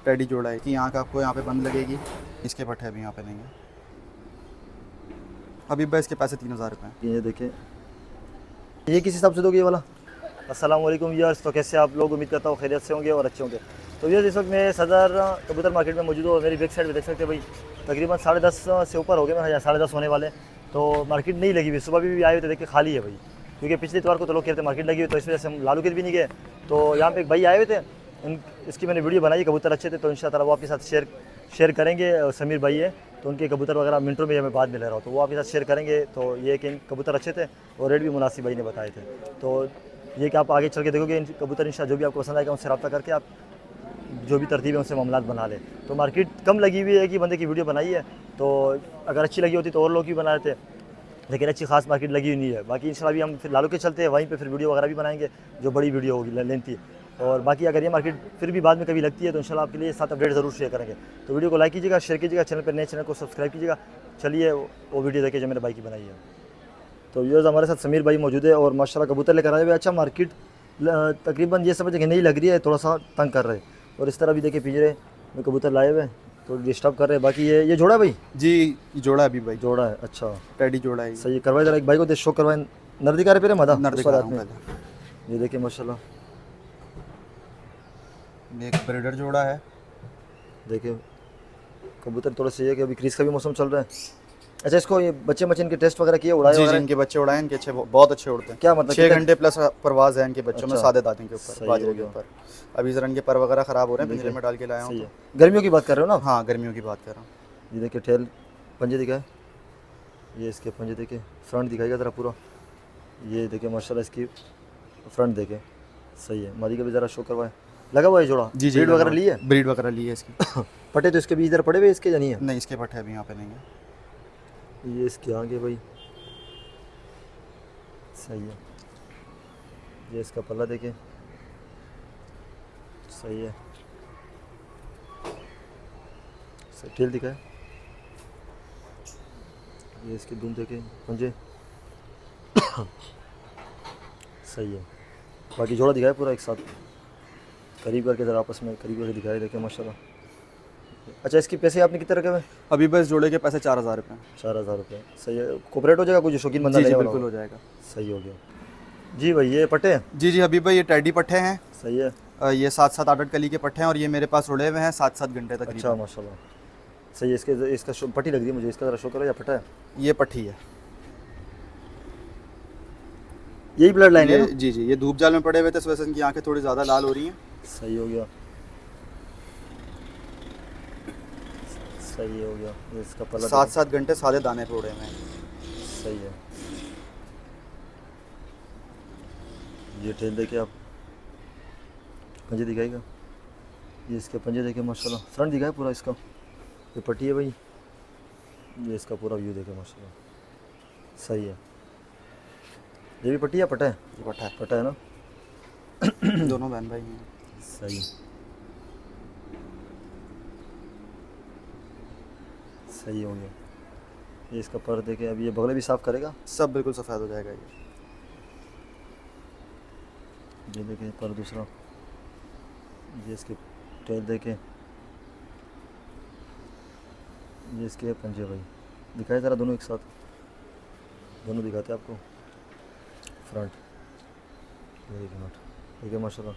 Teddy जोड़ा है कि यहाँ का आपको यहाँ पे बंद लगेगी, इसके पट्टे अभी यहाँ पे नहीं है। अभी भाई इसके पैसे 3000 रुपये हैं। ये देखें, ये किस हिसाब से दोगे ये वाला? अस्सलाम वालेकुम यार्स, तो कैसे आप लोग? उम्मीद करता हूँ खैरियत से होंगे और अच्छे होंगे। तो ये इस वक्त मैं सदर कबूतर मार्केट में मौजूद हूँ और मेरी बैक साइड में देख सकते हैं भाई तकरीबन 10:30 से ऊपर हो गए, मैं 10:30 होने वाले। तो मार्केट नहीं लगी हुई, सुबह भी आए हुए थे, देखिए खाली है भाई, क्योंकि पिछले इतवार को तो लोग कहते मार्केट लगी हुई, तो इस वजह से हम लालू के भी नहीं गए। तो यहाँ पे एक भाई आए हुए थे, इसकी मैंने वीडियो बनाई, कबूतर अच्छे थे, तो इंशाअल्लाह वो आपके साथ शेयर करेंगे। समीर भाई है, तो उनके कबूतर वगैरह मिनटों में मैं बाद में ले रहा हूँ, तो वो आपके साथ शेयर करेंगे। तो ये कि कबूतर अच्छे थे और रेट भी मुनासिब भाई ने बताए थे। तो ये कि आप आगे चल के देखोगे इन कबूतर इंशाअल्लाह जो भी आपको पसंद आएगा उनसे रब्ता करके आप जो भी तरतीब है उनसे मामलात बना ले। तो मार्केट कम लगी हुई है कि बंदे की वीडियो बनाई है, तो अगर अच्छी लगी होती तो और लोग भी बना लेते, लेकिन अच्छी खास मार्केट लगी हुई नहीं है। बाकी इंशाल्लाह भी हम फिर लालू के चलते हैं, वहीं पे फिर वीडियो वगैरह भी बनाएंगे जो बड़ी वीडियो होगी लेंथी। और बाकी अगर ये मार्केट फिर भी बाद में कभी लगती है तो इंशाल्लाह आपके लिए साथ अपडेट ज़रूर शेयर करेंगे। तो वीडियो को लाइक कीजिएगा, शेयर कीजिएगा, चैनल पर नए चैनल को सब्सक्राइब कीजिएगा। चलिए वो वीडियो देखिए जो मेरे भाई की बनाई है। तो व्यूअर्स हमारे साथ समीर भाई मौजूद है और माशाल्लाह कबूतर लेकर आए हुए। अच्छा मार्केट तकरीबन ये समझ कि नहीं लग रही है, थोड़ा सा तंग कर रहे हैं। और इस तरह भी देखिए पिंजरे में कबूतर लाए हुए तो डिस्टर्ब कर रहे हैं। बाकी ये जोड़ा है भाई? जी ये जोड़ा है अभी भाई, जोड़ा है, अच्छा टेडी जोड़ा है। सही है। करवाए जरा एक भाई को शो करवाए, नर दिखा रहे पे मदा नर दिखा रहा हूँ में। ये देखिए माशाल्लाह, पहले एक ब्रीडर जोड़ा है। देखिए कबूतर थोड़ा सही है कि अभी क्रीज का भी मौसम चल रहा है। अच्छा इसको ये बच्चे इनके टेस्ट वगैरह किए, उड़ाए जी जी वगैरह? इनके बच्चे उड़ाए, इनके अच्छे बहुत अच्छे उड़ते हैं। क्या मतलब 6 घंटे प्लस परवाज है इनके बच्चों में, अच्छा। सादे दांतों के ऊपर, सही बाजरे हो के गया। ऊपर। अभी जरा इनके पर वगैरह ख़राब हो रहे हैं, पिंजरे में डाल के लाया सही हूँ। है। गर्मियों की बात कर रहे हो ना? हाँ गर्मियों की बात कर रहा हूँ। ये देखिए ठेल पंजे दिखाए, ये इसके पंजे देखिए, फ्रंट दिखाएगा ज़रा पूरा। ये देखिए माशाल्लाह इसकी फ्रंट देखे, सही है। मादी का भी ज़रा शो करवाए, लगा हुआ है जोड़ा? जी जी ब्रीड वगैरह ली है? ब्रीड वगैरह ली है इसकी। पटे तो इसके भी इधर पड़े हुए इसके या नहीं है? नहीं इसके पट्टे अभी यहाँ पे नहीं है। ये इसके आगे भाई सही है। ये इसका पल्ला देखिए, सही है। सही टेल दिखाए, ये इसकी दुम देखे, पंजे सही है। बाकी जोड़ा दिखाए पूरा एक साथ करीब करके, ज़रा आपस में करीब करके दिखाए, देखे माशाल्लाह। अच्छा इसके पैसे आपने कितने रखे हुए? अभी बस जोड़े के पैसे 4000 रुपये। 4000 रुपये, सही है। कोऑपरेट हो जाएगा, कुछ शौकीन बंदा जी जी लेने वाला बिल्कुल हो? हो जाएगा। सही हो गया जी भाई। ये पट्टे हैं? जी जी हबीब भाई ये टेडी पट्टे हैं। सही है। ये 7-7 8 कली के पट्टे हैं और ये मेरे पास उड़े हुए हैं 7-7 घंटे तक। अच्छा माशाल्लाह, सही है। इसका पट्टी लग रही है मुझे, इसका ज़रा शो करो, या पट्टा है? ये पट्टी है, यही ब्लड लाइन है ना? जी जी ये धूप जाल में पड़े हुए थे, इस वजह से इनकी आंखें थोड़ी ज़्यादा लाल हो रही हैं। सही हो गया, सही हो गया। ये इसका पल्ला 7-7 घंटे सादे दाने पे उड़े हुए हैं। सही है। ये टेल देखिए आप, पंजे दिखाएगा, ये इसके पंजे देखिए माशाल्लाह, फ्रंट दिखाए पूरा इसका। ये पट्टी है भाई, ये इसका पूरा व्यू देखे माशाल्लाह, सही है। ये भी पट्टी है, पट्टा है? ये पट्टा है, पट्टा है ना? दोनों बहन भाई हैं। सही, सही हो गया। ये इसका पर देखे, अभी ये बगले भी साफ़ करेगा, सब बिल्कुल सफ़ेद हो जाएगा ये देखे पर दूसरा। ये इसके टेल देखे, ये इसके पंजे भाई दिखाए ज़रा, दोनों एक साथ, दोनों दिखाते हैं आपको। फ्रंट ये देखिए माशाल्लाह।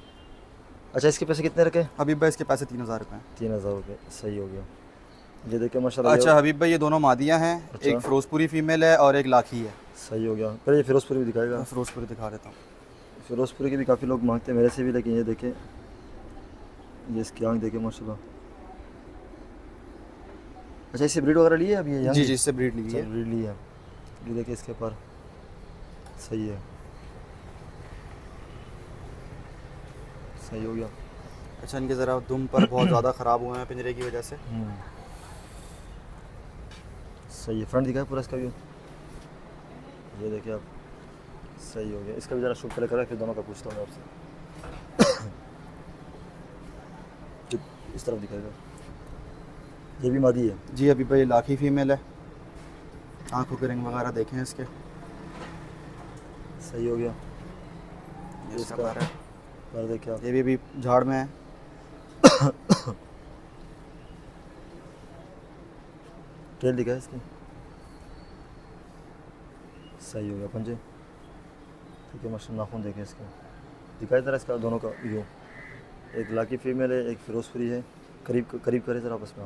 अच्छा इसके पैसे कितने रखे? हबीब भाई इसके पैसे 3000 रुपये हैं। 3000 रुपये, सही हो गया। ये देखिए माशाल्लाह। अच्छा हबीब भाई ये दोनों मादियाँ हैं। अच्छा। एक फिरोजपुरी फीमेल है और एक लाखी है। सही हो गया। पहले ये फिरोजपुरी भी दिखाएगा, मैं फिरोजपुरी दिखा देता हूँ। फिरोजपुरी की भी काफ़ी लोग मांगते हैं मेरे से भी, लेकिन ये देखें, ये इसकी आँख देखे माशाल्लाह। अच्छा इससे ब्रीड वगैरह ली है अभी? ये जी जी इससे ब्रीड ली है। ब्रीड ली है। ये देखिए इसके पर, सही है, सही हो गया। अच्छा इनके ज़रा दुम पर बहुत ज़्यादा ख़राब हुए हैं पिंजरे की वजह से। सही है। फ्रंट दिखाए पूरा इसका व्यू, ये देखिए आप, सही हो गया। इसका भी ज़रा शूट पहले करा, फिर दोनों का पूछता हूँ आपसे। इस तरफ दिखाएगा, ये भी मादी है? जी अभी भाई लाखी फीमेल है। आँखों के रंग वगैरह देखें इसके, सही हो गया। ये इसका इसका पर है। पर देखिए आप, ये भी अभी झाड़ में है। टेल दिखा है इसकी, सही हो गया पंजे, ठीक है माशा, नाखून देखे इसके, दिखाई तरह इसका दोनों का व्यू, एक लाकी फीमेल है, एक फिरोजपुरी है, करीब करीब करे जरा आपस में।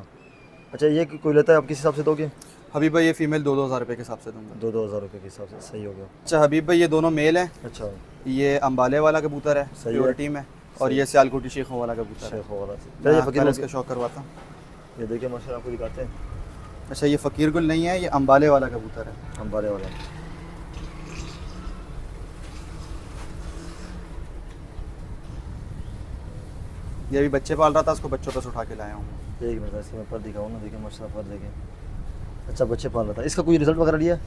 अच्छा ये कोई लेता है आप किस हिसाब से दोगे? हबीब भाई ये फीमेल 2-2 हज़ार रुपये के हिसाब से दूंगा। 2-2 हज़ार रुपये के हिसाब से, सही हो गया। अच्छा हबीब भाई ये दोनों मेल हैं। अच्छा ये अम्बाले वाला कबूतर है, सही है। प्योरिटी में, और ये सियालकोटी शेखों वाला कबूतर है। शेख वाला से, मैं ये फकीर इसका शौक करवाता हूँ। ये देखिए माशा आपको दिखाते हैं, अच्छा ये फ़कीर गुल नहीं है, ये अम्बाले वाला कबूतर है। अम्बाले वाला, ये अभी बच्चे पाल रहा था, उसको बच्चों पर उठा के लाया हूँ। एक मिनट इसके मैं पर दिखाऊँ ना, देखिए माशा पर देखें। अच्छा बच्चे पाल रहा था, इसका कोई रिजल्ट वगैरह लिया?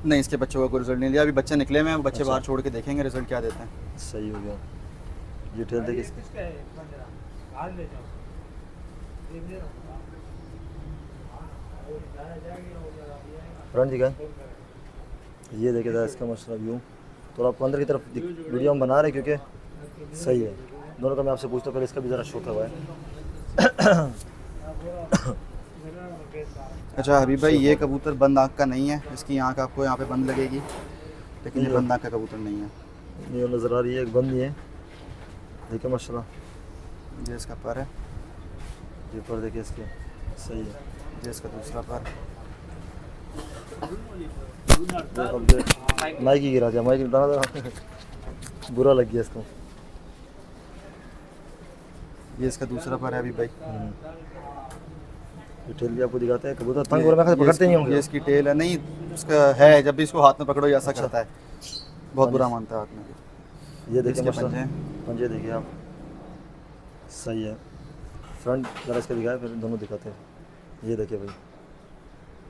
नहीं इसके बच्चों का कोई रिजल्ट नहीं लिया, अभी बच्चे निकले हुए हैं, बच्चे अच्छा। बाहर छोड़ के देखेंगे रिजल्ट क्या देते हैं। सही हो गया। ये टेल देखिए इसकी, फ्रंट दिखा, ये देखिए जरा इसका मसला व्यू, तो आपको अंदर की तरफ वीडियो हम बना रहे हैं क्योंकि सही है दोनों का। मैं आपसे पूछता हूँ पहले इसका भी ज़रा शौक हुआ है। अच्छा हबीब भाई ये कबूतर बंद आँख का नहीं है, इसकी आँख आपको यहाँ पे बंद लगेगी, लेकिन ये बंद आँख का कबूतर नहीं है। ये नज़र आ रही है, एक बंद नहीं है, देखिए माशाल्लाह। ये इसका पर है, ये पर देखिए इसके, सही है। ये इसका दूसरा पर। माइक ही गिरा दिया, माइक डाला था, बुरा लग गया इसको। ये इसका दूसरा पर है अभी भाई। ये टेल भी आपको दिखाते हैं, कबूतर तंग और मैं पकड़ते नहीं होंगे। ये इसकी टेल है, नहीं इसका है, जब भी इसको हाथ में पकड़ो ये ऐसा करता है, बहुत बुरा मानता है हाथ में। ये देखिए इसके माशाल्लाह, पंजे। पंजे देखिए आप, सही है। फ्रंट जरा इसका दिखाया, फिर दोनों दिखाते हैं। ये देखिए भाई।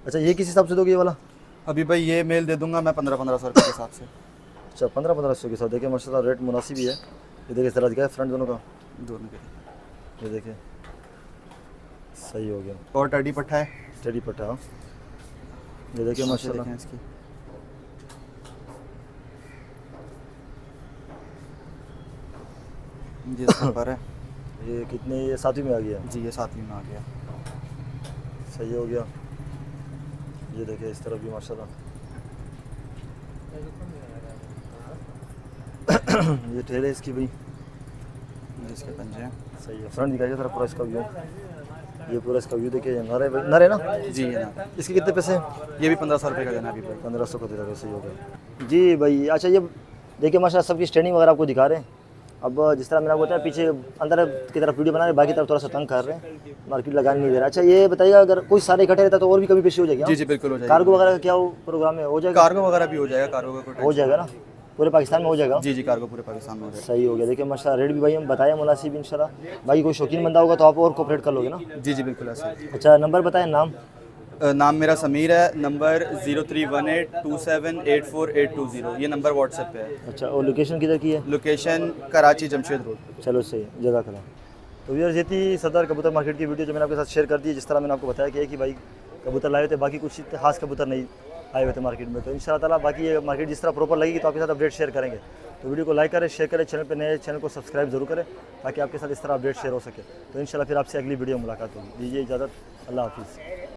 अच्छा ये किस हिसाब से दोगे ये वाला? अभी भाई ये मेल दे दूंगा मैं 1500-1500 रुपये के हिसाब से। अच्छा 1500 के साथ, देखिए माशाल्लाह रेट मुनासिब ही है। ये देखिए जरा दिखाया फ्रंट दोनों का, दोनों के। ये देखिए सही हो गया। और टर्डी पट्टा है, स्टडी पट्टा, हाँ। ये देखिए माशाल्लाह, देखें इसकी। ये इसका पर है ये कितने, ये सातवीं में आ गया, जी, ये 7वीं में आ गया। सही हो गया। ये देखिए इस तरफ भी माशाल्लाह। ये टेल है इसकी भाई, ये इसके पंजे हैं। सही है। फ्रंट दिखाइए जरा पूरा इसका व्यू, ये पूरा इसका व्यू देखिए। नर है, नर है ना? जी ये ना, इसके कितने पैसे हैं? ये भी 1500 रुपये का देना अभी भाई। 1500 को दे रहा है, सही हो गया जी भाई। अच्छा ये देखिए माशाल्लाह सबकी स्टैंडिंग वगैरह आपको दिखा रहे हैं। अब जिस तरह मैंने आपको बताया, पीछे अंदर की तरफ वीडियो बना रहे हैं, बाकी तरफ थोड़ा सा तंग कर रहे हैं, मार्केट लगाने नहीं दे रहा। अच्छा ये बताइएगा, अगर कोई सारे इकट्ठे रहता तो और भी कमी पेशी हो जाएगी? जी जी बिल्कुल हो जाएगा। कार्गो वगैरह का क्या प्रोग्राम है, हो जाएगा? कार्गो वगैरह भी हो जाएगा, कार्गो का कोई हो जाएगा ना, पूरे पाकिस्तान में हो जाएगा? जी जी कार्गो पूरे पाकिस्तान में हो जाएगा। सही हो गया। देखिए माशाल्लाह रेट भी भाई हम बताया मुनासिब इंशाल्लाह। बाकी कोई शौकीन बंदा होगा तो आप और कोऑपरेट कर लोगे ना? जी जी बिल्कुल ऐसा है। अच्छा नंबर बताएं, नाम? नाम मेरा समीर है, नंबर 031827848820, ये नंबर व्हाट्सएप पे है। अच्छा और लोकेशन किधर की है? Location Karachi Jamshed road. चलो सही, जज़ाकल्लाह। तो व्यूअर्स ये थी सदर कबूतर मार्केट की वीडियो जो मैंने आपके साथ शेयर कर दी। जिस तरह मैंने आपको बताया कि भाई कबूतर लाए थे, बाकी कुछ खास कबूतर नहीं आए हुए थे मार्केट में। तो इंशाअल्लाह ताला बाकी ये मार्केट जिस तरह प्रॉपर लगेगी तो आपके साथ अपडेट शेयर करेंगे। तो वीडियो को लाइक करें, शेयर करें, चैनल पे नए चैनल को सब्सक्राइब जरूर करें ताकि आपके साथ इस तरह अपडेट शेयर हो सके। तो इंशाअल्लाह फिर आपसे अगली वीडियो मुलाकात होगी। दीजिए इजाज़त, अल्लाह हाफिज़।